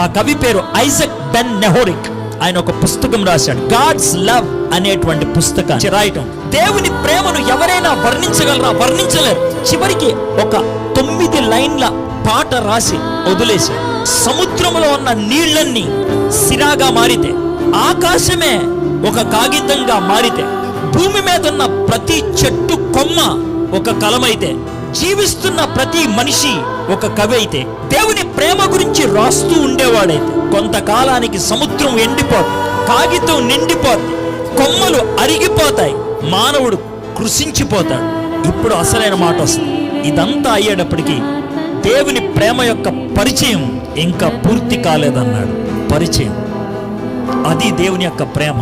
ఆ కవి పేరు ఐజక్ బెన్ నెహోరిక్. ఆయన ఒక పుస్తకం రాశాడు, గాడ్స్ లవ్ అనేటువంటి పుస్తకాన్ని రాయటం. దేవుని ప్రేమను ఎవరైనా వర్ణించగలరా? వర్ణించలేరు. చివరికి ఒక 9 లైన్ల పాట రాసి వదిలేశాడు. సముద్రంలో ఉన్న నీళ్లన్నీ సిరాగా మారితే, ఆకాశమే ఒక కాగితంగా మారితే, భూమి మీద ఉన్న ప్రతి చెట్టు కొమ్మ ఒక కలమైతే, జీవిస్తున్న ప్రతి మనిషి ఒక కవి అయితే, దేవుని ప్రేమ గురించి రాస్తూ ఉండేవాడైతే, కొంతకాలానికి సముద్రం ఎండిపోతుంది, కాగితం నిండిపోతుంది, కొమ్మలు అరిగిపోతాయి, మానవుడు కృషించిపోతాడు. ఇప్పుడు అసలైన మాట వస్తుంది. ఇదంతా అయ్యేటప్పటికీ దేవుని ప్రేమ యొక్క పరిచయం ఇంకా పూర్తి కాలేదన్నాడు. పరిచయం, అది దేవుని యొక్క ప్రేమ.